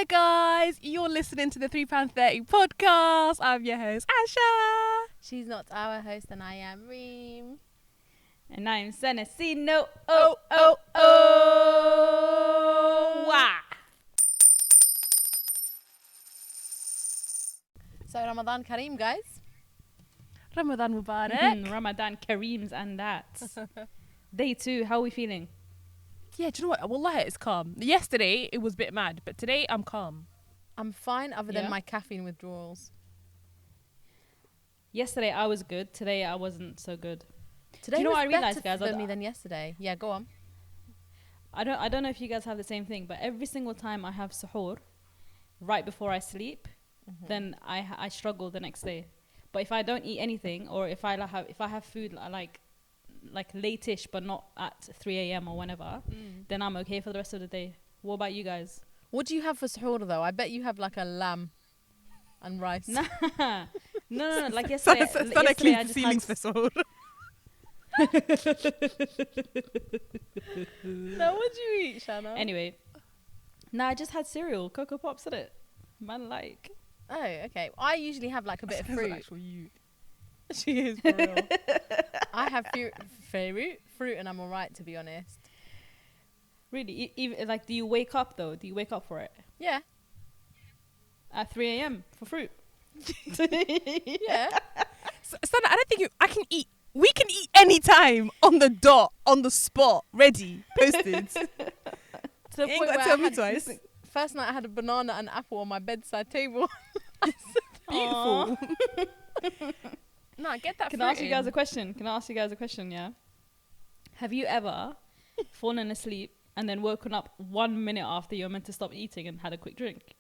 Hi guys, you're listening to the £3.30 podcast. I'm your host, Asha. She's not our host and I am Reem. And I'm Sana. See, no, Wow. So Ramadan Kareem, guys. Ramadan Mubarak. Ramadan Kareems and that. Day 2, how are we feeling? Yeah, do you know what? Wallahi, it's calm. Yesterday, it was a bit mad, but today, I'm calm. I'm fine other than Yeah? my caffeine withdrawals. Yesterday I was good. Today I wasn't so good. Today you know was what I realised, better guys? for me than yesterday. Yeah, go on. I don't know if you guys have the same thing, but every single time I have suhoor right before I sleep, then I struggle the next day. But if I don't eat anything, or if I have food like late-ish but not at 3 a.m. or whenever, then I'm okay for the rest of the day. What about you guys? What do you have for suhoor though? I bet you have like a lamb and rice. No, like yesterday. Sana yesterday I cleans the just ceilings for had, soul. No, what do you eat, Shanna? anyway, no, I just had cereal, Cocoa Pops, in it. Man, like. Oh, okay. I usually have like a bit of Sounds fruit. like actual you. She is for real. I have fruit and I'm alright, to be honest. Really? Even like, do you wake up though? Do you wake up for it Yeah. at 3 a.m. for fruit? Yeah. Sana, I don't think I can eat. We can eat anytime, on the dot, on the spot, ready, posted. To the You ain't point gotta where tell I me had, twice. first night I had a banana and apple on my bedside table. Beautiful. No, get that Can fruit I ask you guys in. a question? Yeah. Have you ever fallen asleep and then woken up 1 minute after you're meant to stop eating and had a quick drink?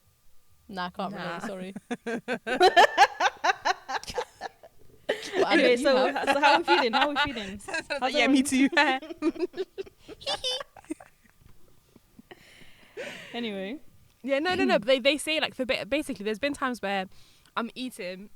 Nah, I can't Nah. relate, sorry. Anyway, so how are we feeling? How's Yeah, me too. Anyway, Yeah, no. But they say like basically, there's been times where I'm eating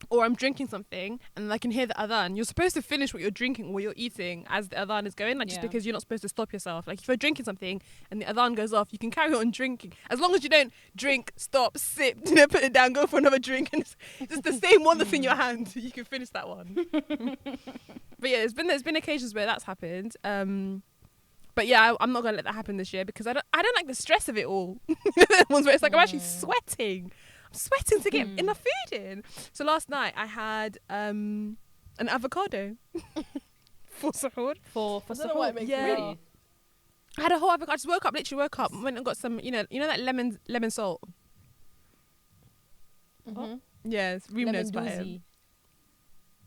or I'm drinking something and I can hear the adhan. You're supposed to finish what you're drinking or what you're eating as the adhan is going, like just Yeah. because you're not supposed to stop yourself. Like if you're drinking something and the adhan goes off, you can carry on drinking as long as you don't drink, stop, sip, put it down, go for another drink, and it's just the same one that's in your hand. You can finish that one. But yeah, there's been occasions where that's happened. But yeah, I'm not gonna let that happen this year because I don't like the stress of it all. The ones where it's like I'm actually sweating. I'm sweating to get enough food in. So last night I had an avocado for suhoor. for I don't know why it suhoor. makes Yeah. me Really? laugh. I had a whole avocado. I just literally woke up, went and got some, you know that lemon salt. Mhm. Yeah, Reem Lemon knows about it. doozy.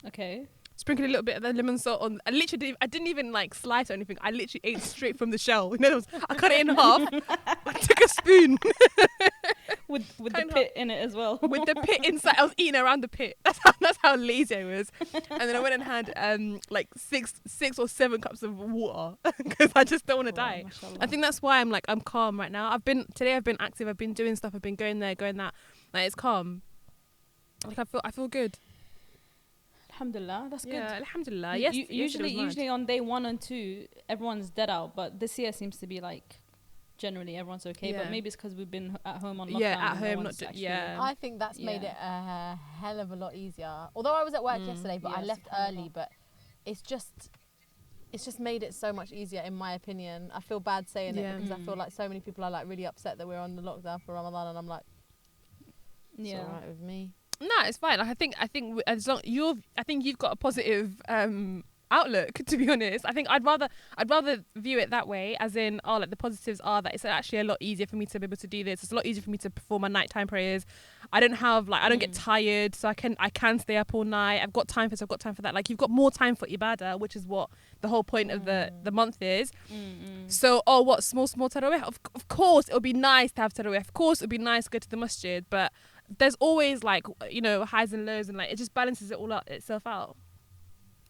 Okay. Sprinkled a little bit of the lemon salt on. I didn't even like slice or anything. I literally ate straight from the shell. In other words, I cut it in half. I took a spoon With the Kind of. pit in it as well. with the pit inside. I was eating around the pit. That's how lazy I was. And then I went and had like six or 7 cups of water because I just don't want to die. Mashallah. I think that's why I'm calm right now. I've been active. I've been doing stuff. I've been going there, going that. Like it's calm. Like I feel good. Alhamdulillah, that's good. Yeah, alhamdulillah. U- Yes, usually on day 1 and 2, everyone's dead out. But this year seems to be like generally everyone's okay. Yeah. But maybe it's because we've been at home on lockdown. Yeah, at and no home, one's not actually- yeah. I think that's made Yeah. it a hell of a lot easier. Although I was at work yesterday, but I Yes, left subhanallah. early. But it's just made it so much easier, in my opinion. I feel bad saying Yeah. it because I feel like so many people are like really upset that we're on the lockdown for Ramadan, and I'm like, it's Yeah. alright with me. No, it's fine. Like, I think as long I think you've got a positive outlook. To be honest, I think I'd rather view it that way, as in, like the positives are that it's actually a lot easier for me to be able to do this. It's a lot easier for me to perform my nighttime prayers. I don't get tired, so I can stay up all night. I've got time for that. Like you've got more time for ibadah, which is what the whole point of the month is. So, what small tarawih? Of course, it would be nice to have tarawih. Of course, it would be nice to go to the masjid, but there's always like highs and lows, and like it just balances it all itself out.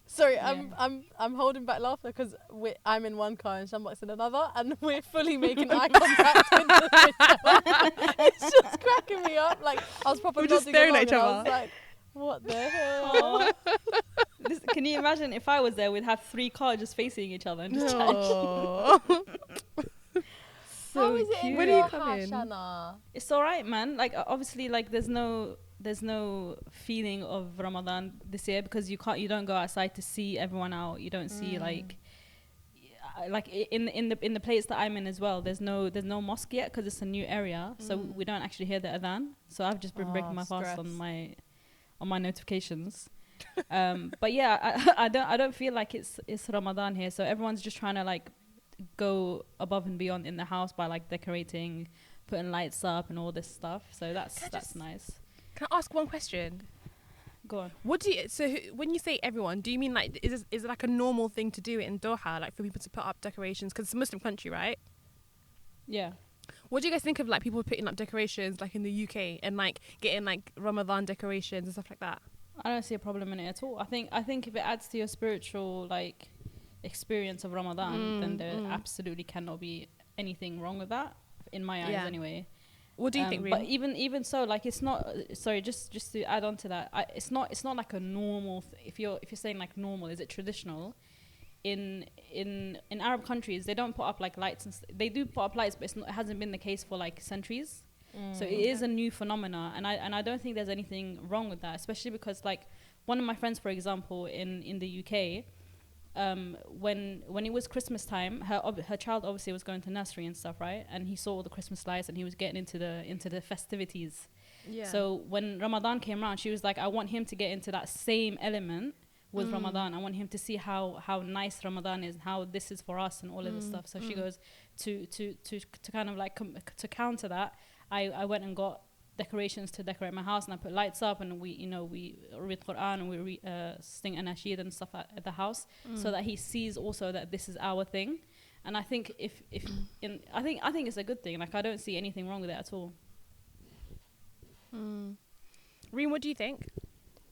Sorry, Yeah. I'm holding back laughter because I'm in one car and Shambak's in another, and we're fully making eye contact with the It's just cracking me up. Like I was probably We're just staring at each I was other. like, what the hell? Aw. Can you imagine if I was there, we'd have 3 cars just facing each other and just chatting. Oh. So How is it in cute. When are you your coming? house, Shana? It's alright, man. Like obviously, like there's no feeling of Ramadan this year because you don't go outside to see everyone out. You don't see in the place that I'm in as well. There's no mosque yet because it's a new area, so we don't actually hear the adhan. So I've just been breaking my fast on my notifications. But yeah, I don't feel like it's Ramadan here. So everyone's just trying to like go above and beyond in the house by like decorating, putting lights up and all this stuff. So that's nice. Can I ask one question? Go on. What do you when you say everyone, do you mean like is it like a normal thing to do it in Doha, like for people to put up decorations because it's a Muslim country, right? Yeah. What do you guys think of like people putting up decorations like in the UK and like getting like Ramadan decorations and stuff like that? I don't see a problem in it at all. I think if it adds to your spiritual like experience of Ramadan, then there absolutely cannot be anything wrong with that in my eyes anyway. What do you think, Reem? But even so, like it's not. Sorry, just to add on to that, it's not like a normal. If you're saying like normal, is it traditional? In Arab countries, they don't put up like lights and they do put up lights, but it hasn't been the case for like centuries. So it is a new phenomena, and I don't think there's anything wrong with that, especially because like one of my friends, for example, in the UK. When it was Christmas time, her child obviously was going to nursery and stuff, right? And he saw all the Christmas lights and he was getting into the festivities. Yeah. So when Ramadan came around, she was like, I want him to get into that same element with Ramadan. I want him to see how nice Ramadan is, how this is for us and all of this stuff. So she goes to kind of like to counter that. I went and got decorations to decorate my house, and I put lights up, and we read Quran and we sing anashid and stuff at the house, so that he sees also that this is our thing. And I think I think it's a good thing. Like I don't see anything wrong with it at all. Reem, what do you think?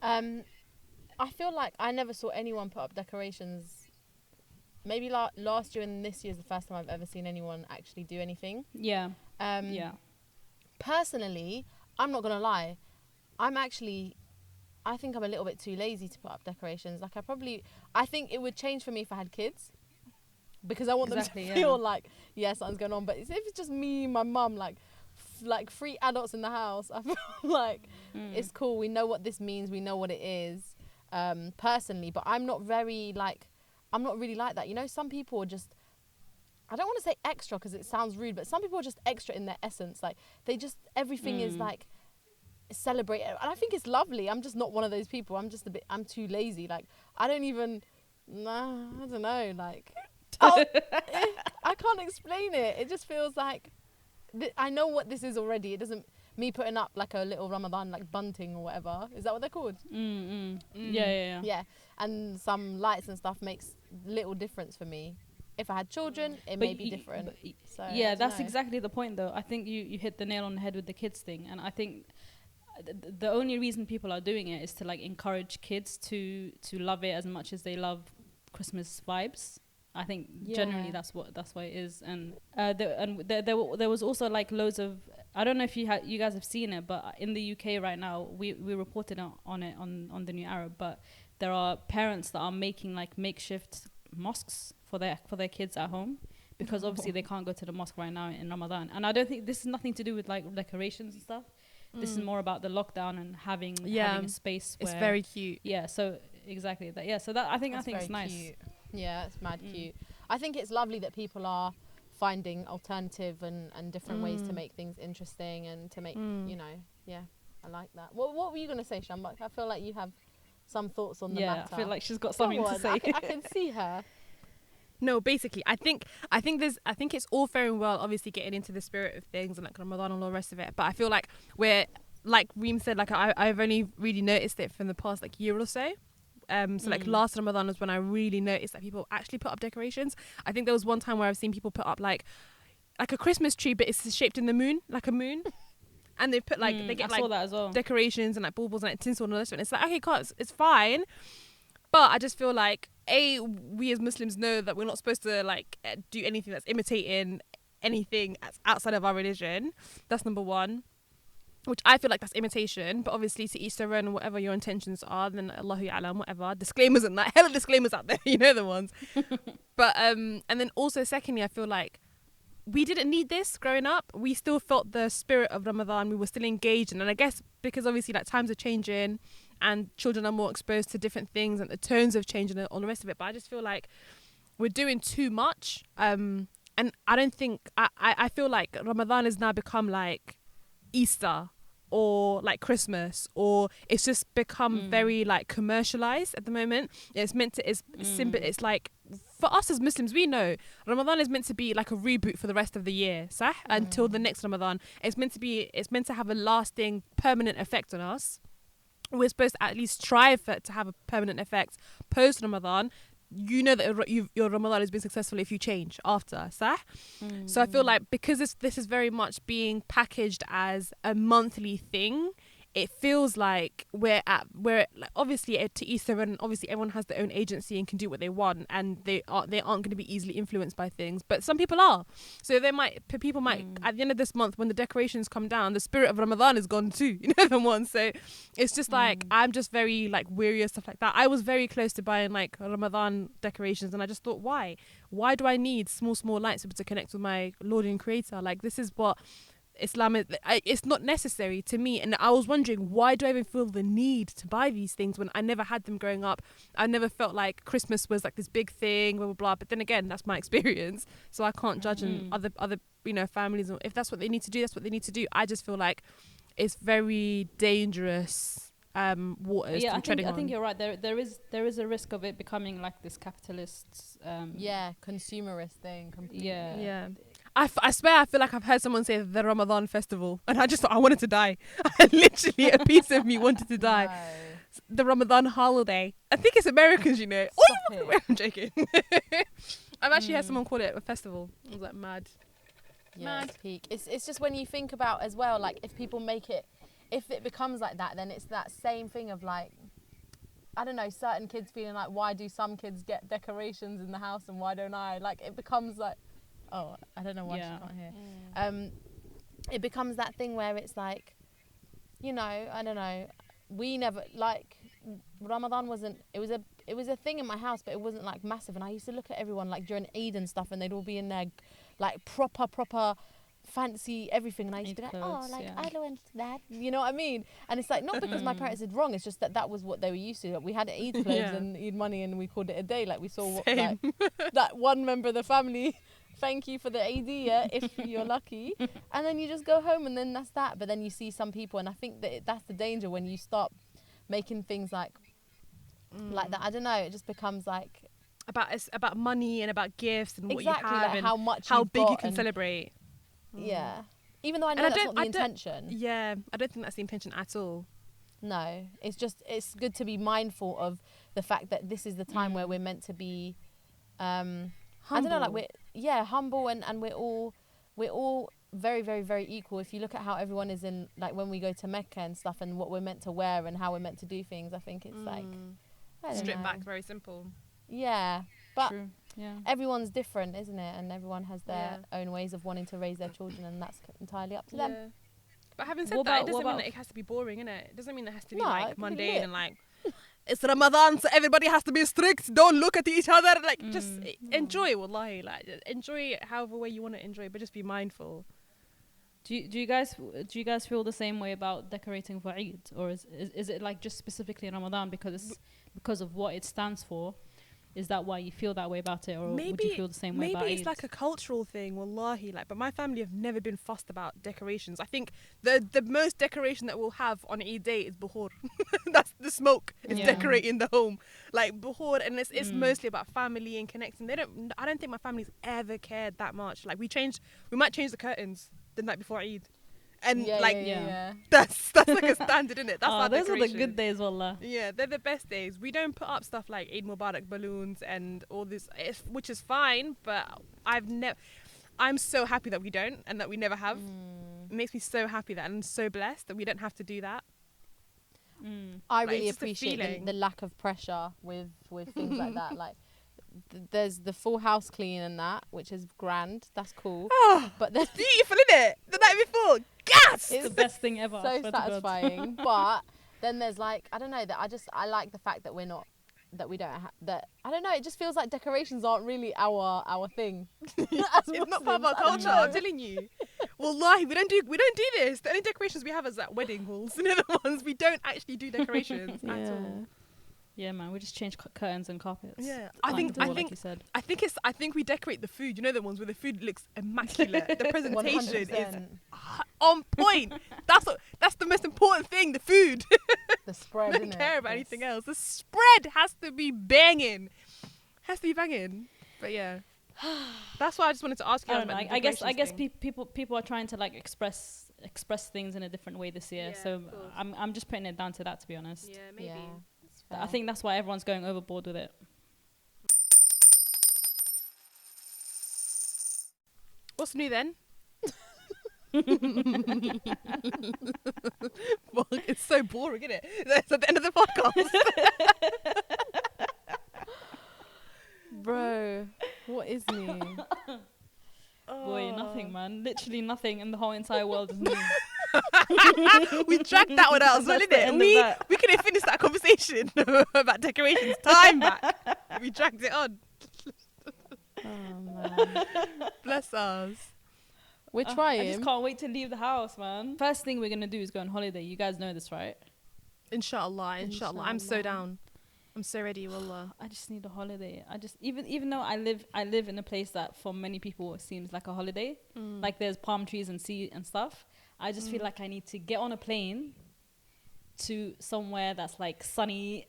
I feel like I never saw anyone put up decorations. Maybe last year and this year is the first time I've ever seen anyone actually do anything. Yeah. Yeah. Personally, I'm not gonna lie, I think I'm a little bit too lazy to put up decorations. Like I think it would change for me if I had kids, because I want them to feel like something's going on. But if it's just me, my mum, like 3 adults in the house, I feel like it's cool. We know what this means. We know what it is. Personally, but I'm not really like that. You know, some people are just, I don't want to say extra because it sounds rude, but some people are just extra in their essence. Like they just, everything is like celebrated. And I think it's lovely. I'm just not one of those people. I'm too lazy. Like I don't know. Like I can't explain it. It just feels like I know what this is already. It doesn't, me putting up like a little Ramadan like bunting or whatever. Is that what they're called? Yeah. And some lights and stuff makes little difference for me. If I had children, it may be different. So yeah, that's exactly the point, though. I think you hit the nail on the head with the kids thing, and I think the only reason people are doing it is to like encourage kids to love it as much as they love Christmas vibes. I think generally that's what it is, and there was also like loads of, I don't know if you guys have seen it, but in the UK right now we reported on it on the New Arab, but there are parents that are making like makeshift mosques for their kids at home, because obviously they can't go to the mosque right now in Ramadan. And I don't think this is nothing to do with like decorations and stuff. This is more about the lockdown and having a space where it's very cute. Yeah, so exactly that. Yeah, so that I think it's nice. Cute. Yeah, it's mad cute. I think it's lovely that people are finding alternative and different ways to make things interesting and to make I like that. What were you gonna say, Shambak? I feel like you have some thoughts on the matter. I feel like she's got something to say. I can see her. No, basically, I think it's all fair and well, obviously getting into the spirit of things and like Ramadan and all the rest of it. But I feel like we're, like Reem said, like I've only really noticed it from the past like year or so. So like last Ramadan was when I really noticed that people actually put up decorations. I think there was one time where I've seen people put up like a Christmas tree, but it's shaped in the moon, like a moon. And they put like they get like that as well. Decorations and like baubles and like tinsel and all this one. It's like, okay, cool, it's fine. But I just feel like we as Muslims know that we're not supposed to like do anything that's imitating anything that's outside of our religion. That's number one, which I feel like that's imitation. But obviously to each their own, whatever your intentions are, then Allahu Ya'lam, whatever. Disclaimers and that, hella disclaimers out there, you know the ones. But and then also secondly, I feel like we didn't need this growing up. We still felt the spirit of Ramadan. We were still engaged. And I guess because obviously like times are changing and children are more exposed to different things and the tones have changed and all the rest of it. But I just feel like we're doing too much. And I don't think, I feel like Ramadan has now become like Easter or like Christmas, or it's just become very like commercialized at the moment. It's meant to, it's simple. It's like, for us as Muslims, we know Ramadan is meant to be like a reboot for the rest of the year, sah? Until the next Ramadan. It's meant to have a lasting, permanent effect on us. We're supposed to at least strive for it to have a permanent effect post Ramadan. You know that your Ramadan has been successful if you change after, sah? So I feel like because this is very much being packaged as a monthly thing, it feels like we're like, obviously to Easter, and obviously everyone has their own agency and can do what they want, and they aren't going to be easily influenced by things, but some people are. So people might at the end of this month, when the decorations come down, the spirit of Ramadan is gone too, you know, everyone. So it's just like I'm just very like weary of stuff like that. I was very close to buying like Ramadan decorations, and I just thought, why do I need small lights to connect with my Lord and Creator? Like, this is what Islam is. It's not necessary to me, and I was wondering, why do I even feel the need to buy these things when I never had them growing up? I never felt like Christmas was like this big thing, blah blah blah. But then again, that's my experience, so I can't judge other families. If that's what they need to do, that's what they need to do. I just feel like it's very dangerous waters. Yeah, I think you're right. There is a risk of it becoming like this capitalist consumerist thing completely. Yeah. I swear I feel like I've heard someone say the Ramadan festival, and I just thought I wanted to die. Literally a piece of me wanted to die. No. The Ramadan holiday. I think it's Americans, you know. I'm joking. I've actually heard someone call it a festival. I was like, mad. Yeah, mad. It's peak. It's just when you think about as well, like if people make it, if it becomes like that, then it's that same thing of like, I don't know, certain kids feeling like, why do some kids get decorations in the house and why don't I? Like, it becomes like, oh, I don't know why she can't hear. It becomes that thing where it's like, you know, I don't know. We never, like, Ramadan wasn't, it was a thing in my house, but it wasn't like massive. And I used to look at everyone like during Eid and stuff, and they'd all be in their like proper fancy everything. And I used to be like, I don't want that. You know what I mean? And it's like, not because my parents did wrong, it's just that was what they were used to. Like, we had Eid clothes and Eid money, and we called it a day. Like, we saw what, like, that one member of the family, thank you for the AD, if you're lucky. And then you just go home, and then that's that. But then you see some people, and I think that's the danger when you start making things like that. I don't know, it just becomes like it's about money and about gifts and what you have, like and how much how big you can celebrate. Yeah, even though I know that's not the intention. Yeah, I don't think that's the intention at all. No, it's just, it's good to be mindful of the fact that this is the time where we're meant to be humble. I don't know, like we're humble, and we're all very, very, very equal. If you look at how everyone is in, like, when we go to Mecca and stuff, and what we're meant to wear and how we're meant to do things, I think it's like, I don't strip know. back, very simple. Yeah, but true. Yeah, everyone's different, isn't it? And everyone has their own ways of wanting to raise their children, and that's entirely up to them. But having said that, it doesn't mean that it has to be boring, innit? It doesn't mean it has to be like mundane and like, it's Ramadan, so everybody has to be strict. Don't look at each other. Like, just enjoy, wallahi. Like, enjoy it however way you want to enjoy, but just be mindful. Do you guys feel the same way about decorating for Eid, or is it like just specifically in Ramadan because of what it stands for? Is that why you feel that way about it, or would you feel the same way about it? Maybe it's like a cultural thing, wallahi. Like, but my family have never been fussed about decorations. I think the most decoration that we'll have on Eid day is buhur. That's the smoke. It's decorating the home, like buhur, and it's mostly about family and connecting. I don't think my family's ever cared that much. Like, we might change the curtains the night before Eid. And that's like a standard, isn't it? That's our those decoration. are the good days, wallah. Yeah, they're the best days. We don't put up stuff like Eid Mubarak balloons and all this, which is fine, but I'm so happy that we don't, and that we never have. It makes me so happy that I'm so blessed that we don't have to do that. I really appreciate the lack of pressure with things like that. Like, there's the full house clean and that, which is grand. That's cool. But there's beautiful, isn't it? The night before, gas. It's the best thing ever. So satisfying. But then there's like, I don't know, that I like the fact that we're not that we don't that I don't know. It just feels like decorations aren't really our thing. It's not part of our culture. I'm telling you. Wallahi, we don't do this. The only decorations we have is at wedding halls. And the other ones we don't actually do decorations at all. Yeah, man, we just change curtains and carpets. Yeah, I think we decorate the food. You know, the ones where the food looks immaculate. The presentation 100%. is on point. That's the most important thing. The food. The spread. I don't care about anything else. The spread has to be banging. But yeah, that's why I just wanted to ask you. I guess people are trying to like express things in a different way this year. Yeah, so I'm just putting it down to that, to be honest. Yeah, maybe. Yeah. I think that's why everyone's going overboard with it. What's new then? Well, it's so boring, isn't it? That's at the end of the podcast. Bro, what is new? Boy, nothing, man. Literally nothing in the whole entire world is new. We dragged that one out as well, didn't it? We couldn't finish that conversation about decorations time back. We dragged it on. Oh man, bless us. We're trying. I just can't wait to leave the house, man. First thing we're gonna do is go on holiday. You guys know this, right? Inshallah. I'm so down. I'm so ready, wallah. I just need a holiday. I just even though I live in a place that for many people seems like a holiday, like there's palm trees and sea and stuff. I just feel like I need to get on a plane to somewhere that's like sunny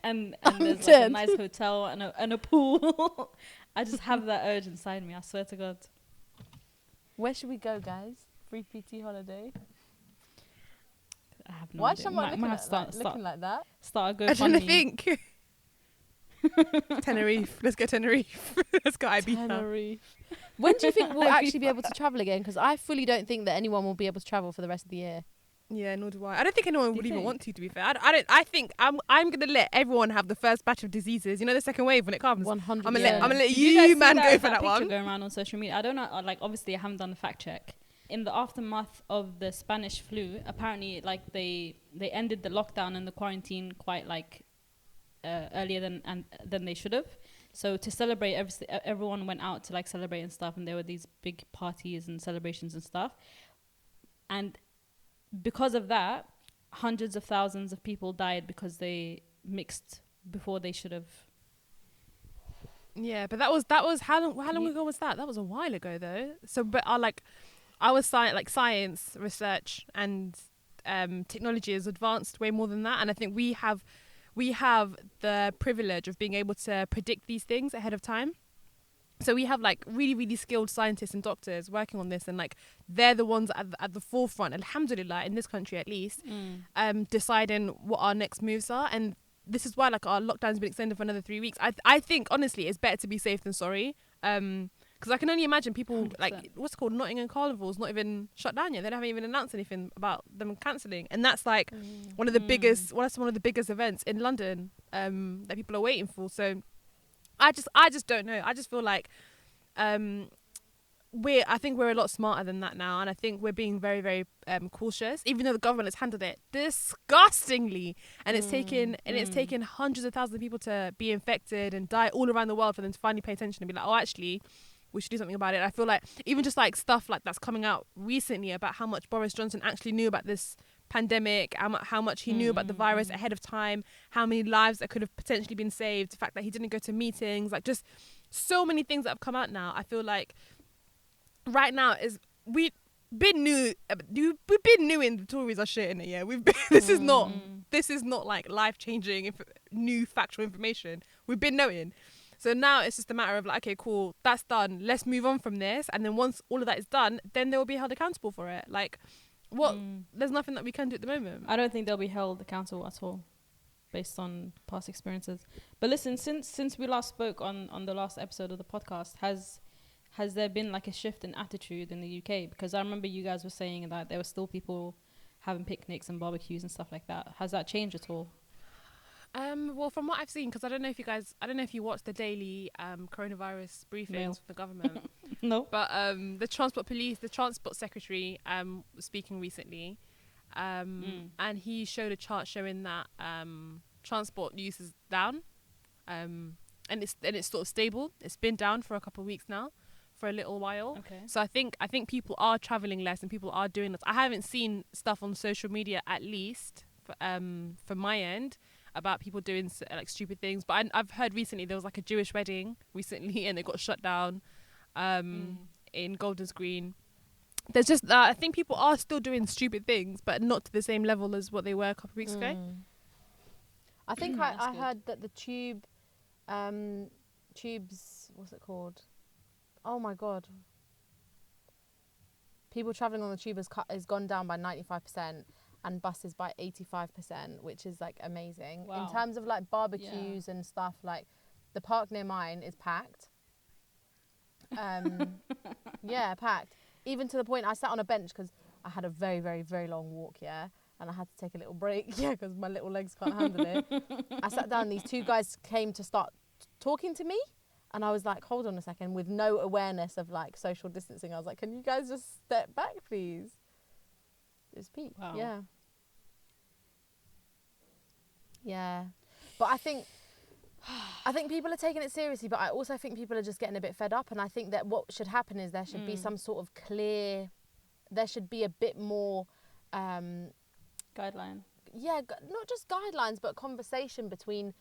and there's like a nice hotel and a pool. I just have that urge inside me. I swear to God. Where should we go, guys? Free PT holiday. I have no Why idea. is someone looking like that? Start a I'm trying to GoFundMe. think. Tenerife. Let's go Tenerife. Let's go Ibiza. Tenerife. When do you think we'll actually be able to travel again? Because I fully don't think that anyone will be able to travel for the rest of the year. Yeah, nor do I. I don't think anyone would even want to be fair. I think I'm gonna let everyone have the first batch of diseases. You know, the second wave when it comes. 100%. I'm gonna let Did you guys see man go for that picture one. Going around on social media. I don't know. Like, obviously, I haven't done the fact check. In the aftermath of the Spanish flu, apparently, like they ended the lockdown and the quarantine quite like earlier than they should have. So to celebrate, everyone went out to like celebrate and stuff, and there were these big parties and celebrations and stuff. And because of that, hundreds of thousands of people died because they mixed before they should have. Yeah, but that was how long ago was that? That was a while ago though. So, but our science research and technology has advanced way more than that, and I think we have the privilege of being able to predict these things ahead of time. So we have like really, really skilled scientists and doctors working on this, and like they're the ones at the forefront, alhamdulillah, in this country at least, deciding what our next moves are. And this is why like our lockdown's been extended for another 3 weeks. I think honestly it's better to be safe than sorry. Because I can only imagine people 100%. like what's it called Nottingham Carnival's not even shut down yet. They haven't even announced anything about them cancelling, and that's like one of the biggest events in London that people are waiting for. So I just don't know. I just feel like I think we're a lot smarter than that now, and I think we're being very, very cautious. Even though the government has handled it disgustingly, and it's taken hundreds of thousands of people to be infected and die all around the world for them to finally pay attention and be like, oh, actually, we should do something about it. I feel like even just like stuff like that's coming out recently about how much Boris Johnson actually knew about this pandemic, how much he knew about the virus ahead of time, how many lives that could have potentially been saved, the fact that he didn't go to meetings, like just so many things that have come out now. I feel like right now we've been new in the Tories are shit in it. Yeah, this is not like life-changing new factual information. We've been knowing. So now it's just a matter of like, okay, cool, that's done. Let's move on from this. And then once all of that is done, then they will be held accountable for it. Like, there's nothing that we can do at the moment. I don't think they'll be held accountable at all, based on past experiences. But listen, since we last spoke on the last episode of the podcast, has there been like a shift in attitude in the UK? Because I remember you guys were saying that there were still people having picnics and barbecues and stuff like that. Has that changed at all? Well, from what I've seen, because I don't know if you watch the daily coronavirus briefings from the government. No. But the transport secretary was speaking recently, and he showed a chart showing that transport use is down and it's sort of stable. It's been down for a couple of weeks now, for a little while. Okay. So I think people are traveling less and people are doing this. I haven't seen stuff on social media, at least from my end, about people doing like stupid things. But I've heard recently there was like a Jewish wedding recently and it got shut down in Golders Green. There's just I think people are still doing stupid things, but not to the same level as what they were a couple of weeks ago. I think I heard that the tubes, what's it called? Oh my God. People travelling on the tube has gone down by 95% and buses by 85%, which is like amazing. Wow. In terms of like barbecues and stuff, like the park near mine is packed. Yeah, packed. Even to the point I sat on a bench because I had a very, very, very long walk, and I had to take a little break, because my little legs can't handle it. I sat down, these two guys came to start talking to me, and I was like, hold on a second, with no awareness of like social distancing. I was like, can you guys just step back, please? It was peak. Wow. Yeah. But I think people are taking it seriously, but I also think people are just getting a bit fed up, and I think that what should happen is there should be some sort of there should be a bit more guideline. Yeah, not just guidelines, but conversation between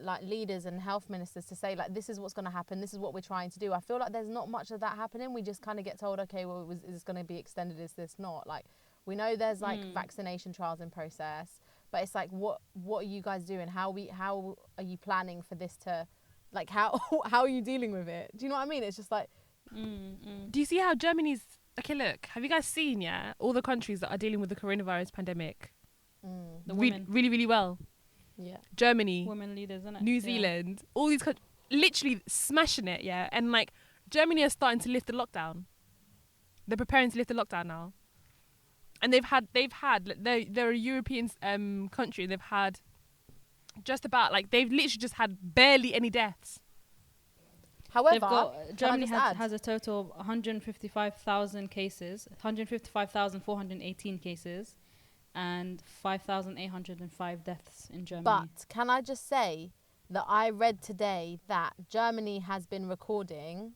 like leaders and health ministers to say like, this is what's going to happen, this is what we're trying to do. I feel like there's not much of that happening. We just kind of get told, okay, well, is this going to be extended, is this not? Like, we know there's like vaccination trials in process, but it's like, what are you guys doing? How are you planning for this to, like, how are you dealing with it? Do you know what I mean? It's just like, do you see how Germany's, okay, look, have you guys seen, all the countries that are dealing with the coronavirus pandemic really, really well? Yeah. Germany, women leaders, isn't it? New Zealand, all these countries literally smashing it, and like Germany are starting to lift the lockdown. They're preparing to lift the lockdown now, and they're a European country. They've had they've literally just had barely any deaths. However, Germany has a total of 155,000 cases, 155,418 cases, and 5,805 deaths in Germany. But can I just say that I read today that Germany has been recording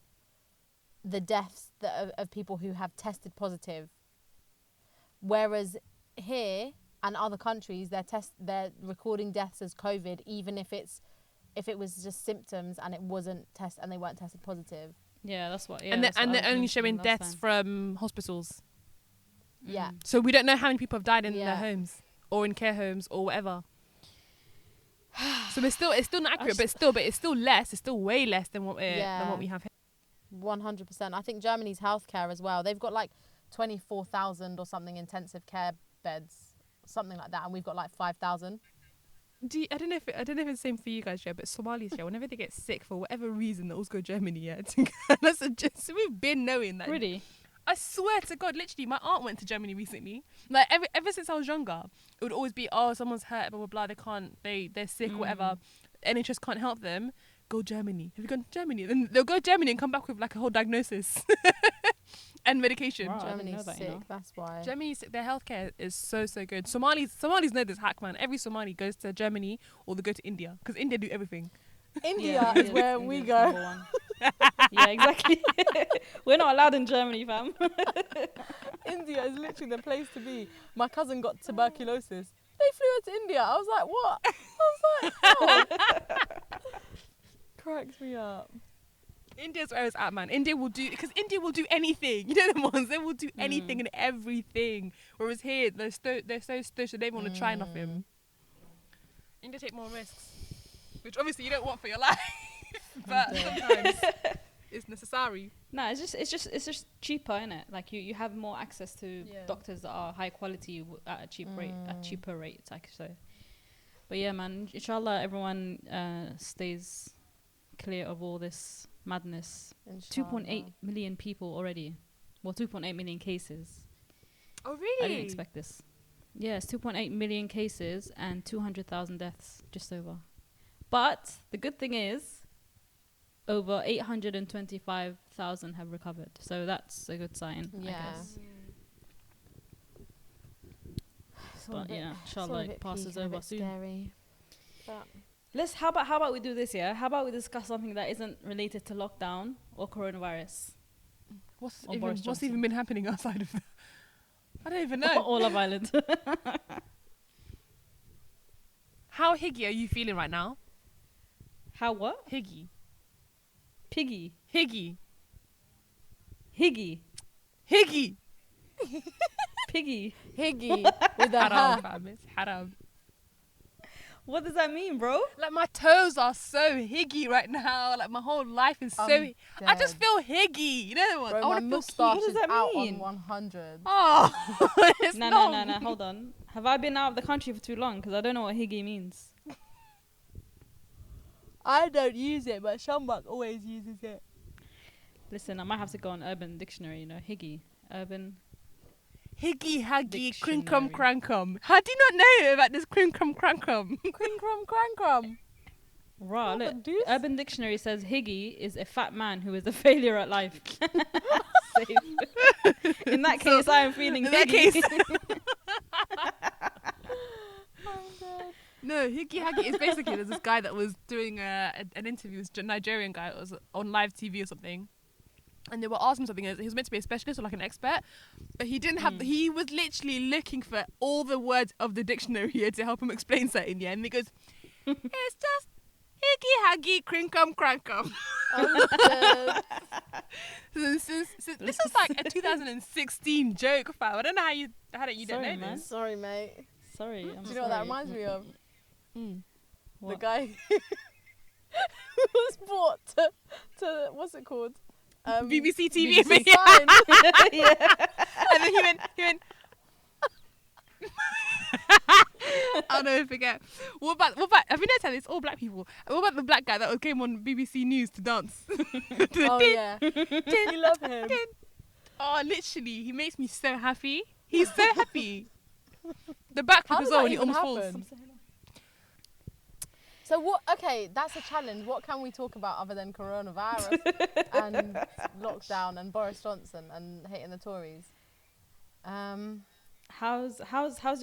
the deaths of people who have tested positive, whereas here and other countries they're recording deaths as COVID, even if it was just symptoms and it wasn't and they weren't tested positive. Yeah, that's what. Yeah, and they're only showing deaths from hospitals. Yeah. So we don't know how many people have died in their homes or in care homes or whatever. So it's still not accurate, but it's still less. It's still way less than what we have here. 100%. I think Germany's healthcare as well. They've got like 24,000 or something intensive care beds, something like that, and we've got like 5,000. I don't know if it's the same for you guys, but Somalis, whenever they get sick for whatever reason, they always go Germany. So we've been knowing that. Really? I swear to God, literally, my aunt went to Germany recently. Like ever since I was younger, it would always be, oh, someone's hurt, blah blah blah. They're sick, or whatever. NHS can't help them. Go Germany. Have you gone to Germany? Then they'll go to Germany and come back with like a whole diagnosis and medication. Wow, Germany's that, sick. That's why. Germany's their healthcare is so good. Somalis know this hack, man. Every Somali goes to Germany or they go to India because India do everything. India is where we go. Yeah, exactly. We're not allowed in Germany, fam. India is literally the place to be. My cousin got tuberculosis. They flew her to India. I was like, what? I was like, oh. Cracks me up. India's where it's at, man. India will do anything. You know the ones, they will do anything and everything. Whereas here, they're so stush, they don't want to try nothing. India take more risks, which obviously you don't want for your life, but sometimes it's necessary. No, it's just cheaper, innit? Like you have more access to doctors that are high quality at a cheaper rates, I could say. But yeah, man, inshallah everyone stays clear of all this madness. 2.8 million people already. Well, 2.8 million cases. Oh, really? I didn't expect this. Yes, 2.8 million cases and 200,000 deaths, just over. But the good thing is, over 825,000 have recovered. So that's a good sign, I guess. But yeah, inshallah it passes over soon. Scary. But How about we do this? Yeah. How about we discuss something that isn't related to lockdown or coronavirus? What's even been happening outside of that? I don't even know. All of Ireland. How higgy are you feeling right now? How what? Higgy. Piggy. Higgy. Higgy. Higgy. Piggy. Higgy with a Haram, ha. fam. It's haram. What does that mean, bro? Like my toes are so higgy right now. Like my whole life is so. I just feel higgy. You know what? Bro, my moustache What does is that out mean? on 100. Oh, it's No. not. Hold on. Have I been out of the country for too long? Because I don't know what higgy means. I don't use it, but Shambak always uses it. Listen, I might have to go on Urban Dictionary. You know, higgy. Urban. Higgy haggy Dictionary. crinkum crankum. How do you not know about this crinkum crankum? Crinkrum crankrum. Raw, What the look. deuce? Urban Dictionary says higgy is a fat man who is a failure at life. Safe. In that case, I am feeling In that higgy. case. No, higgy haggy is basically there's this guy that was doing an interview, this Nigerian guy. It was on live TV or something. And they were asking something. He was meant to be a specialist or like an expert, but he didn't have. He was literally looking for all the words of the dictionary here to help him explain something. Yeah, and he goes, "It's just higgy haggy crinkum crankum." So this is like a 2016 joke, fam. I don't know how you don't Sorry, know man. this. Sorry, mate. Sorry. I'm Do you know what that reminds me of? What? The guy who was brought to what's it called? BBC TV. BBC Yeah. Fine. Yeah. And then he went. I'll never forget. What about? Have you noticed how it's all black people? What about the black guy that came on BBC News to dance? Oh yeah, you love him. Oh, literally, he makes me so happy. He's so happy. The backflip How as does well that when he even almost happen? falls. So what? Okay, that's a challenge. What can we talk about other than coronavirus and lockdown and Boris Johnson and hating the Tories? How's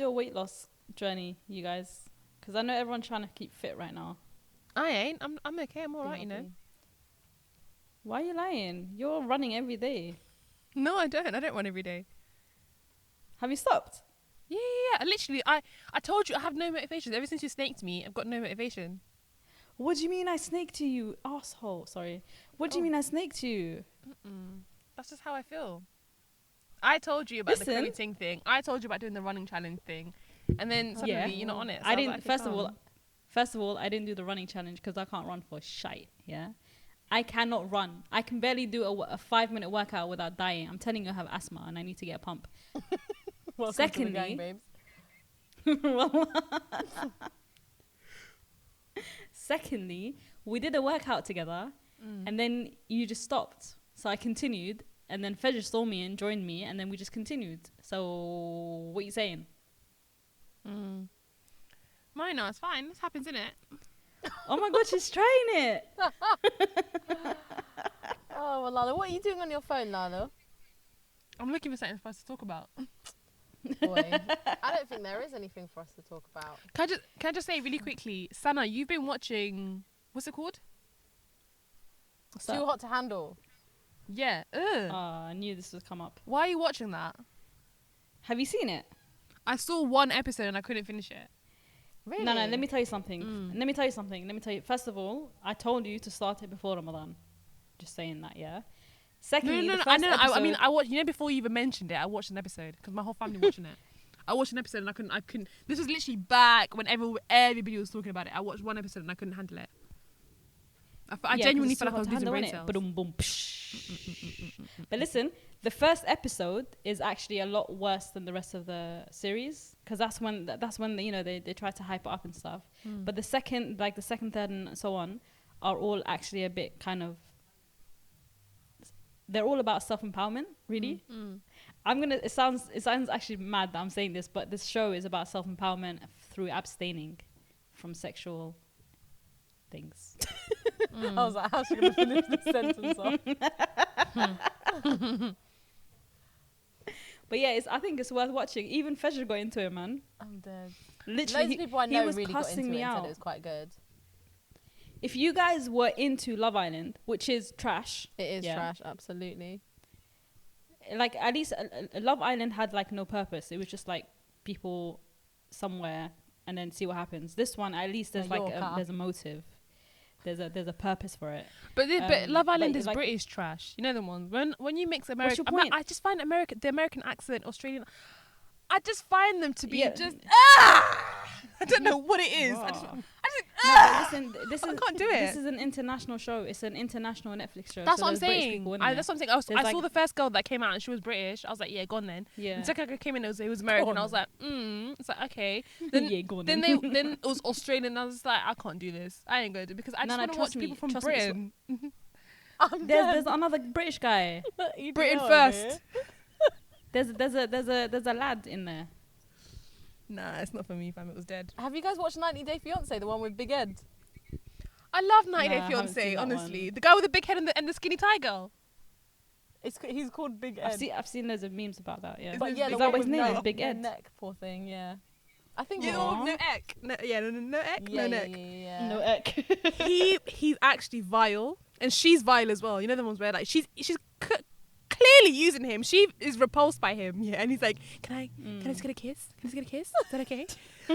your weight loss journey, you guys? Because I know everyone's trying to keep fit right now. I ain't. I'm okay. I'm alright. You know. Why are you lying? You're running every day. No, I don't. I don't run every day. Have you stopped? Yeah. Literally, I told you I have no motivation. Ever since you snaked me, I've got no motivation. What do you mean I snaked you, asshole? Sorry. What do you mean I snaked you? That's just how I feel. I told you about the Listen. quitting thing. I told you about doing the running challenge thing, and then suddenly you're not on it. So I was didn't. like, okay, First of all, I didn't do the running challenge because I can't run for shite. Yeah, I cannot run. I can barely do a 5-minute workout without dying. I'm telling you, I have asthma and I need to get a pump. Welcome Secondly, to the gang, babes. Secondly, we did a workout together, and then you just stopped. So I continued, and then Fedra saw me and joined me, and then we just continued. So what are you saying? Mine, no, it's fine. This happens, innit? Oh my god, she's trying it. Oh well, Lalo, what are you doing on your phone, Lalo? I'm looking for something for us to talk about. Boy, I don't think there is anything for us to talk about. Can I just say really quickly, Sana, you've been watching. What's it called? Too Hot to Handle. Yeah. I knew this would come up. Why are you watching that? Have you seen it? I saw one episode and I couldn't finish it. Really? No, let me tell you something. Let me tell you. First of all, I told you to start it before Ramadan. Just saying that, yeah. Secondly, No. I mean, I watched. You know, before you even mentioned it, I watched an episode because my whole family watching it. I watched an episode and I couldn't. This was literally back when everybody was talking about it. I watched one episode and I couldn't handle it. I genuinely felt like I was losing brain cells. But listen, the first episode is actually a lot worse than the rest of the series because that's when you know they try to hype it up and stuff. But the second, third, and so on are all actually a bit kind of. They're all about self-empowerment, really. It sounds actually mad that I'm saying this, but this show is about self-empowerment through abstaining from sexual things. I was like, how's she going to finish this sentence off? But yeah, I think it's worth watching. Even Fedra got into it, man. I'm dead. Literally, Loads of people I know he was really got cussing into me it and said out. it was quite good. if you guys were into Love Island, which is trash. It is trash, absolutely. Like, at least Love Island had like no purpose. It was just like people somewhere and then see what happens. This one, at least there's there's a motive. There's a purpose for it. But Love Island is like British trash. You know the ones when you mix American. What's your point? I just find the American accent, Australian. I just find them to be just. I don't know what it is. I just listen, I can't do it. This is an international show. It's an international Netflix show. That's what I'm saying. That's what I'm saying. I saw the first girl that came out and she was British. I was like, yeah, go on then. Yeah. The second girl came in, it was American. I was like, It's like, okay. Then, yeah, go on then it was Australian. I was like, I can't do this. I ain't going to because I just want to watch people from Britain. There's another British guy. Britain first. There's a lad in there. Nah, it's not for me, fam. It was dead. Have you guys watched 90 Day Fiancé, the one with Big Ed? I love 90 Day Fiancé, honestly. The guy with the big head and the skinny tie girl. He's called Big Ed. I've seen loads of memes about that, yeah. But yeah, is that what his name is? Big Ed? Neck, poor thing, yeah. I think no neck. No neck. Yeah. No neck. He's actually vile. And she's vile as well. You know the ones where like she's clearly using him. She is repulsed by him. Yeah, and he's like, can I just get a kiss? Can I just get a kiss? Is that okay?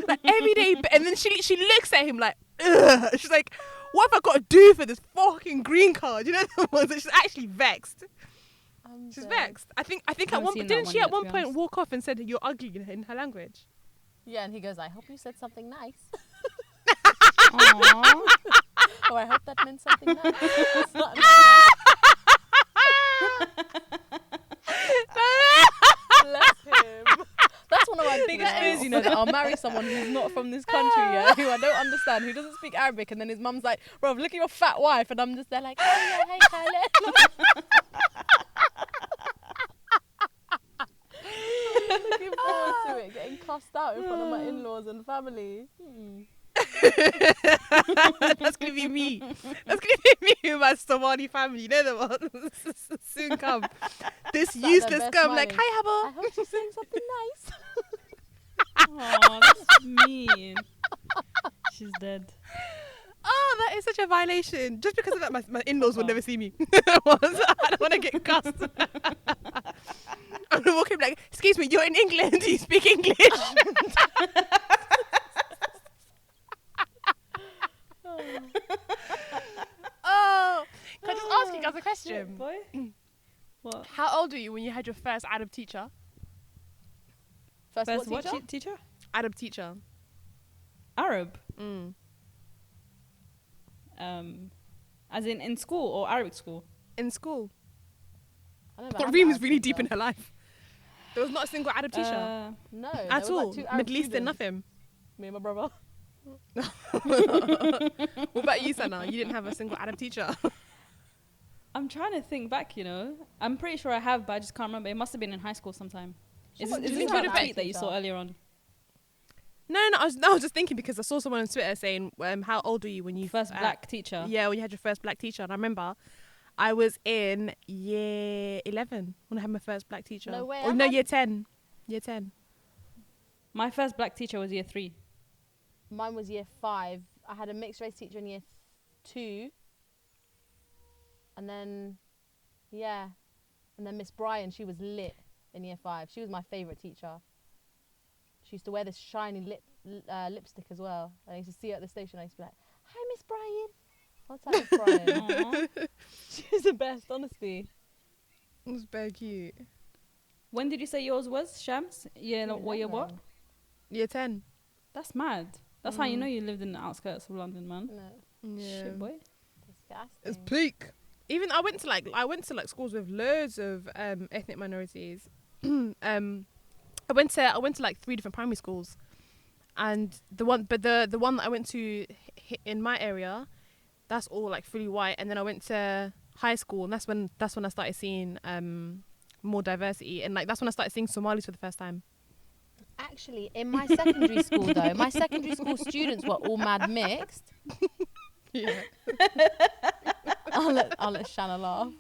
Like every day, and then she looks at him like, ugh. She's like, what have I got to do for this fucking green card? You know the ones that she's actually vexed. She's vexed. I think at one didn't she at one point walk off and said you're ugly in her language? Yeah, and he goes, I hope you said something nice. Aww. Oh, I hope that meant something nice. Bless him. That's one of my biggest fears, that I'll marry someone who's not from this country, who I don't understand, who doesn't speak Arabic, and then his mum's like, bro, look at your fat wife, and I'm just there like, oh yeah, hey, Khaled. I'm looking forward to it, getting cussed out in front of my in-laws and family. That's gonna be me. That's gonna be me with my Somali family. You know the one soon come. This useless scum like, hi Hubble. I hope she's saying something nice. Oh, that's mean. She's dead. Oh, that is such a violation. Just because of that, my in-laws will never see me. I don't want to get cussed. I'm gonna walk in like, excuse me, you're in England. Do you speak English? Oh, can I just ask you guys a question? Shit, boy. What? How old were you when you had your first Arab teacher? First what teacher? Arab teacher. Arab? As in school or Arabic school? In school. Reem is really deep in her life. There was not a single Arab teacher. No. At all. Like Middle Eastern, nothing. Me and my brother. What about you, Sana? You didn't have a single Arab teacher. I'm trying to think back, I'm pretty sure I have, but I just can't remember. It must have been in high school sometime. Is this the tweet that you saw earlier on? No, I was just thinking because I saw someone on Twitter saying, how old were you when you... First black teacher. Yeah, when you had your first black teacher. And I remember I was in year 11 when I had my first black teacher. No way. Year 10. Year 10. My first black teacher was year 3. Mine was year 5. I had a mixed race teacher in year 2. And then, and then Miss Bryan, she was lit in year 5. She was my favourite teacher. She used to wear this shiny lipstick as well. And I used to see her at the station. I used to be like, hi, Miss Bryan. What's up, Miss Bryan? She was the best, honestly. It was very cute. When did you say yours was, Shams? What year what? Year 10. That's mad. That's how you know you lived in the outskirts of London, man. No. Yeah. Shit, boy. Disgusting. It's peak. Even I went to schools with loads of ethnic minorities. I went to like 3 different primary schools, and the one that I went to in my area, that's all like fully white. And then I went to high school, and that's when I started seeing more diversity, and like that's when I started seeing Somalis for the first time. Actually, in my secondary school though, my secondary school students were all mad mixed. Yeah. I'll let Shanna laugh.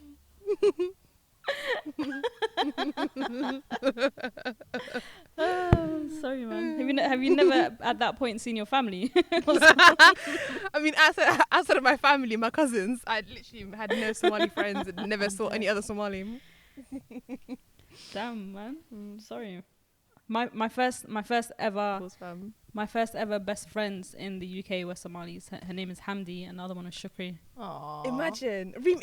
Oh, sorry. sorry, man. Have you never at that point seen your family? I mean, outside of my family, my cousins, I literally had no Somali friends and never saw any other Somali. Damn, man. Sorry. My first ever best friends in the UK were Somalis. Her name is Hamdi, and the other one was Shukri. Aww.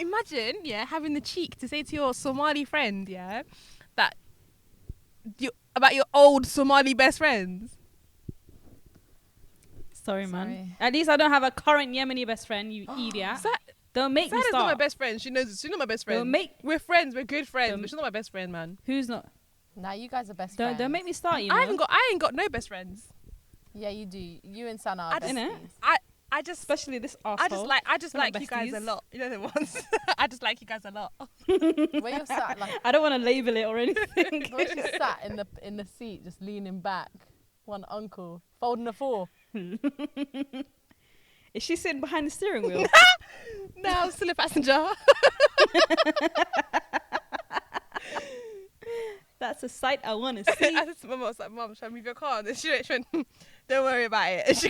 Imagine, yeah, having the cheek to say to your Somali friend, yeah, that about your old Somali best friends. Sorry, man. At least I don't have a current Yemeni best friend, you idiot. Don't make me start. Not my best friend. She's not my best friend. We're friends. We're good friends. But she's not my best friend, man. Who's not? Nah, you guys are best friends. Don't make me start. You know? I ain't got no best friends. Yeah, you do. You and Sana are besties. I just, especially this arsehole. I just like you guys a lot. You know the ones. I just like you guys a lot. Where you're sat, like, I don't want to label it or anything. where she sat in the seat, just leaning back, one uncle folding a 4. Is she sitting behind the steering wheel? No, I'm still a passenger. That's a sight I want to see. I said to Mum, I was like, Mum, should I move your car? And she went, don't worry about it. And she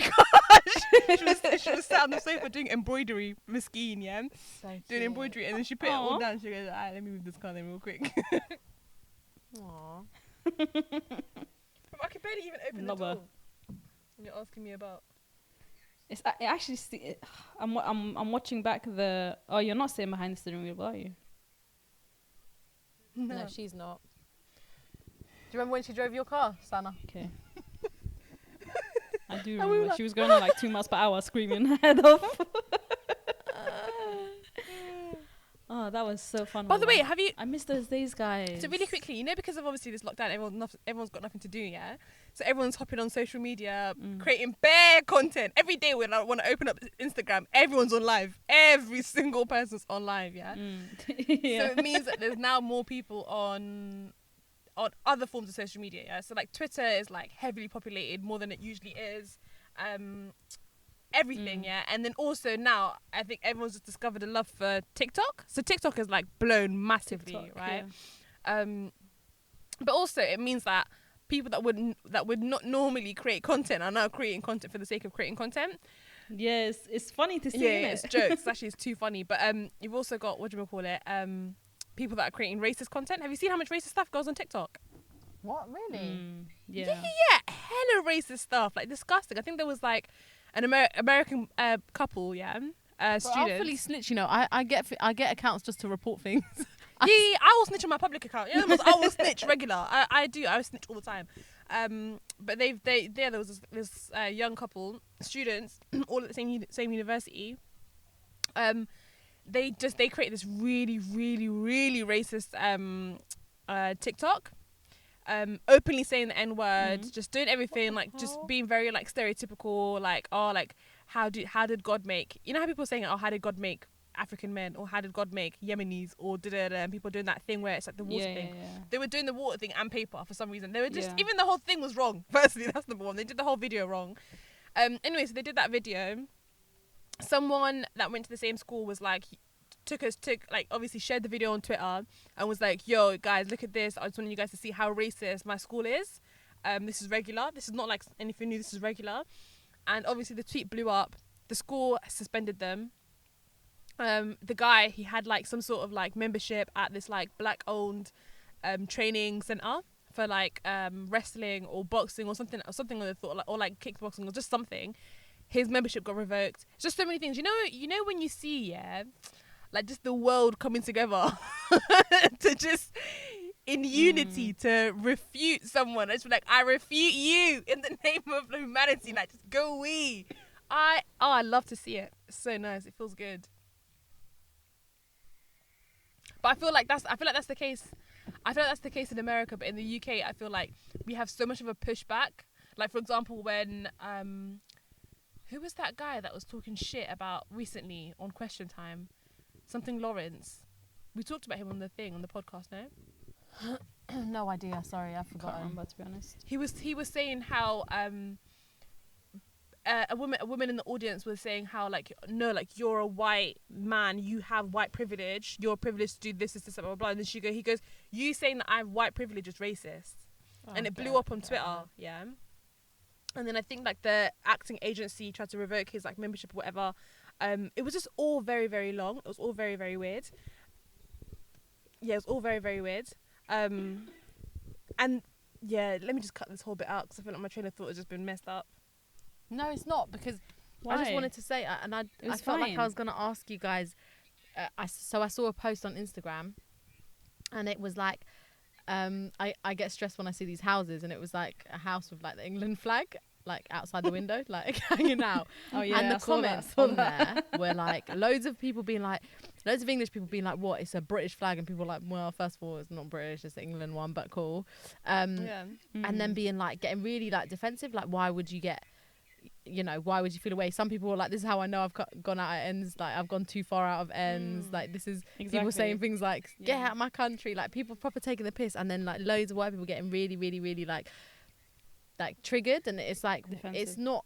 was sat on the sofa doing embroidery, Miskeen, yeah? So doing embroidery. And then she put it all down. She goes, all right, let me move this car then real quick. Aww. I can barely even open the door. And you're asking me about... It actually... I'm watching back the... Oh, you're not sitting behind the steering wheel, are you? No, she's not. Do you remember when she drove your car, Sana? Okay. I do remember. She was going at like 2 miles per hour screaming her head off. Oh, that was so fun. By the way, I miss those days, guys. So really quickly, you know, because of obviously this lockdown, everyone's got nothing to do, yeah? So everyone's hopping on social media, creating bare content. Every day when I want to open up Instagram, everyone's on live. Every single person's on live, yeah? Yeah. So it means that there's now more people on other forms of social media, yeah? So like Twitter is like heavily populated more than it usually is. Everything, yeah? And then also now I think everyone's just discovered a love for TikTok. So TikTok is like blown massively, right? Yeah. But also it means that people that would not normally create content are now creating content for the sake of creating content. Yes, it's funny to see. Yeah, it's jokes. Actually, it's too funny. But you've also got people that are creating racist content. Have you seen how much racist stuff goes on TikTok? What, really? Yeah, hella racist stuff, like disgusting. I think there was like an American couple, student. I'll fully snitch, you know. I get accounts just to report things. Yeah, I will snitch on my public account. Yeah, I will snitch regular. I do. I snitch all the time. But there was this young couple, students, all at the same university. They created this really, really, really racist TikTok. Openly saying the N-word, just doing everything, like just being very like stereotypical, like how did God make, you know how people are saying, how did God make African men, or how did God make Yemenis, or and people doing that thing where it's like the water thing. Yeah. They were doing the water thing and paper for some reason. They were just even the whole thing was wrong. Firstly, that's number one. They did the whole video wrong. Anyway, so they did that video. Someone that went to the same school was like, took obviously shared the video on Twitter and was like, yo guys, look at this, I just want you guys to see how racist my school is. This is regular, this is not like anything new, this is regular. And obviously the tweet blew up. The school suspended them. The guy, he had like some sort of like membership at this like black owned training center for like wrestling or boxing or something on the thought, like, or like kickboxing or just something. His membership got revoked. Just so many things, you know when you see like just the world coming together to just in unity to refute someone. It's like, I refute you in the name of humanity. Like, just go we. I love to see it. It's so nice. It feels good. But I feel like that's the case. I feel like that's the case in America, but in the UK, I feel like we have so much of a pushback. Like, for example, when who was that guy that was talking shit about recently on Question Time? Something Lawrence. We talked about him on the podcast, no? No idea. Sorry, I forgot. Can't remember, to be honest. He was saying how a woman in the audience was saying how like, no, like, you're a white man, you have white privilege, you're privileged to do this, blah, blah, blah. And then he goes, you saying that I have white privilege is racist. And it blew up on Twitter, yeah. And then I think like the acting agency tried to revoke his like membership or whatever. It was just all very, very long. It was all very, very weird. Yeah, it was all very, very weird. And yeah, let me just cut this whole bit out because I feel like my train of thought has just been messed up. No, it's not, because Why? I just wanted to say, and I felt like I was gonna ask you guys. I saw a post on Instagram, and it was like, I get stressed when I see these houses, and it was like a house with like the England flag like outside the window, like hanging out. Oh yeah, and the I saw comments that. on there were like loads of English people being like, what, it's a British flag? And people were like, well, first of all, it's not British, it's the England one, but cool. And then being like, getting really like defensive, like, why would you feel away? Some people were like, this is how I know I've gone out at ends, like I've gone too far out of ends, like this is people saying things like, get out of my country, like people proper taking the piss. And then like loads of white people getting really, really, really like triggered. And it's like, defensive. It's not,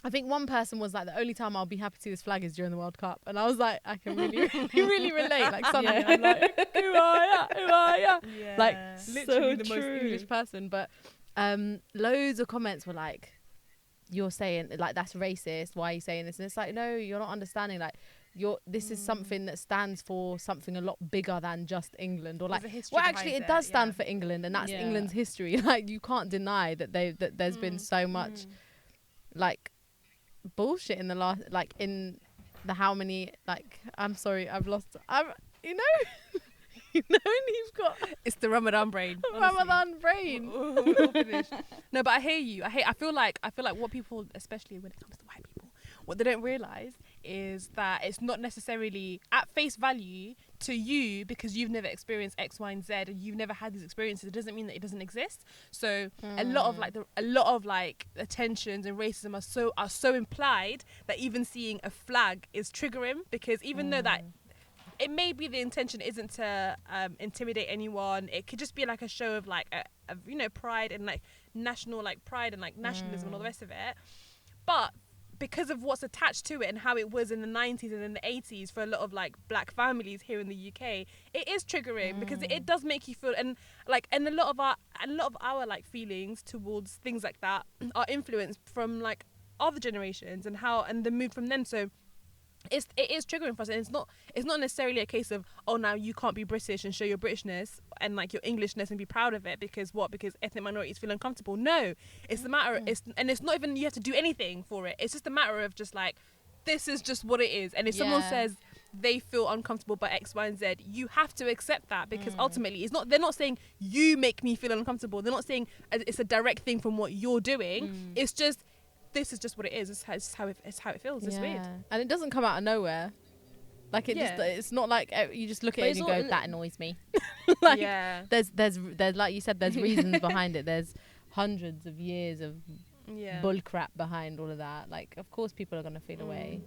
I think one person was like, the only time I'll be happy to see this flag is during the World Cup. And I was like, I can really, really relate. Like suddenly I'm like, who are ya? Yeah. Like literally So the most English person. But loads of comments were like, you're saying like that's racist, why are you saying this? And it's like, no, you're not understanding, like this is something that stands for something a lot bigger than just England, or like, well actually it does stand for England, and that's England's history. Like you can't deny that there's been so much like bullshit in the last, like in the how many, like I'm sorry, you know when you've got, it's the Ramadan brain. Ramadan brain. No, but I hear you. I feel like what people, especially when it comes to white people, what they don't realize is that it's not necessarily at face value to you because you've never experienced X, Y, and Z, and you've never had these experiences. It doesn't mean that it doesn't exist. So a lot of attentions and racism are so implied that even seeing a flag is triggering, because even though that it may be the intention isn't to intimidate anyone, it could just be like a show of like a pride and like national like pride and like nationalism and all the rest of it. But because of what's attached to it and how it was in the 90s and in the 80s for a lot of like black families here in the UK, it is triggering because it does make you feel, and a lot of our like feelings towards things like that are influenced from like other generations and the move from them. So it is triggering for us, and it's not necessarily a case of, oh, now you can't be British and show your Britishness and like your Englishness and be proud of it because ethnic minorities feel uncomfortable. No, it's the matter. It's not even you have to do anything for it. It's just a matter of just like, this is just what it is. And if someone says they feel uncomfortable by X, Y, and Z, you have to accept that, because ultimately they're not saying you make me feel uncomfortable. They're not saying it's a direct thing from what you're doing. It's just, this is just what it is. It's how it feels. It's weird. And it doesn't come out of nowhere. Like it's not like you just look at it and you go, that annoys me. Like there's like you said, there's reasons behind it. There's hundreds of years of bull crap behind all of that. Like of course people are gonna feel away.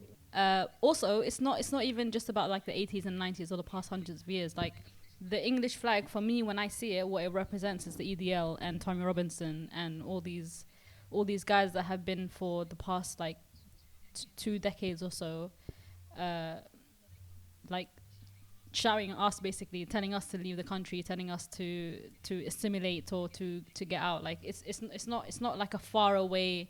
Also, it's not even just about like the 80s and 90s or the past hundreds of years. Like the English flag, for me, when I see it, what it represents is the EDL and Tommy Robinson and all these guys that have been for the past like 2 decades or so, like shouting at us, basically telling us to leave the country, telling us to assimilate or to get out. Like it's not like a far away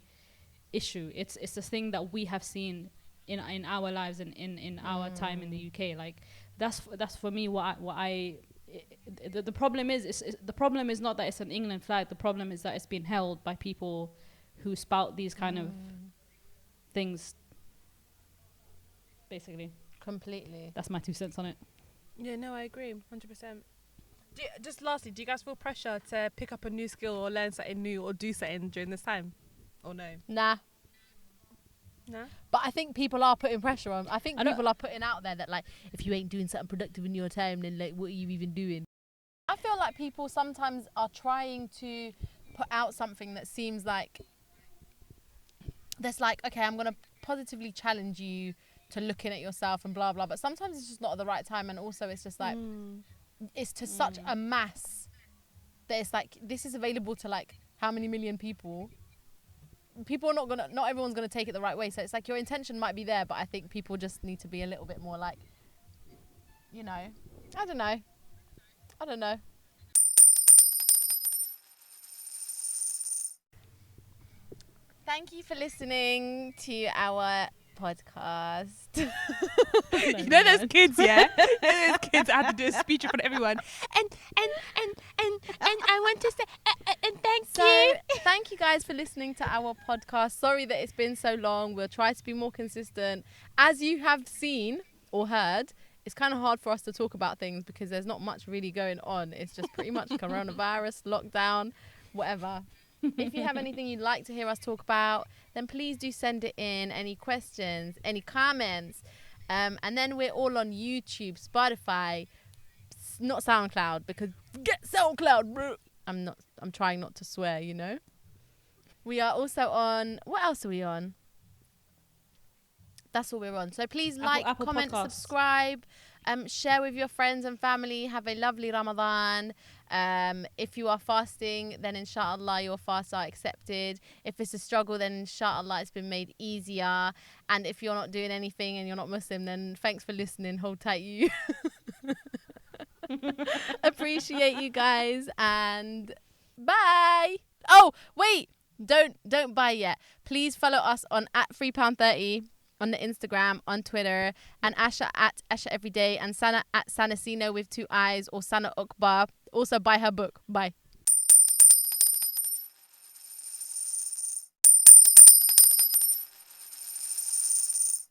issue. It's a thing that we have seen in our lives and in our time in the UK. Like that's for me the problem is the problem is not that it's an England flag. The problem is that it's been held by people who spout these kind of things, basically. Completely. That's my 2 cents on it. Yeah, no, I agree 100%. Just lastly, do you guys feel pressure to pick up a new skill or learn something new or do something during this time, or no? Nah. But I think people are putting pressure on. I think people are putting out there that like, if you ain't doing something productive in your time, then like, what are you even doing? I feel like people sometimes are trying to put out something that seems like there's like, okay, I'm gonna positively challenge you to looking at yourself and blah blah, but sometimes it's just not at the right time, and also it's just like it's to such a mass that it's like, this is available to like how many million people are not everyone's gonna take it the right way. So it's like your intention might be there, but I think people just need to be a little bit more like, I don't know. thank you for listening to our podcast. You know those kids, yeah? You know those kids, I had to do a speech in front of everyone. And I want to say, and thank you guys for listening to our podcast. Sorry that it's been so long. We'll try to be more consistent. As you have seen or heard, it's kind of hard for us to talk about things because there's not much really going on. It's just pretty much coronavirus, lockdown, whatever. If you have anything you'd like to hear us talk about, then please do send it in. Any questions, any comments. And then we're all on YouTube, Spotify, not SoundCloud, because get SoundCloud, bro. I'm trying not to swear, you know. We are also on, what else are we on? That's all we're on. So please Apple comment, Podcasts. Subscribe, share with your friends and family. Have a lovely Ramadan. If you are fasting, then inshallah your fasts are accepted. If it's a struggle, then inshallah it's been made easier. And if you're not doing anything and you're not Muslim, then thanks for listening. Hold tight, you. Appreciate you guys, and bye. Oh wait, don't buy yet. Please follow us on @£3.30 on the Instagram, on Twitter, and Asha @Asha Everyday, and Sana @Sanasino with 2 eyes, or Sana Ukba. Also buy her book. Bye.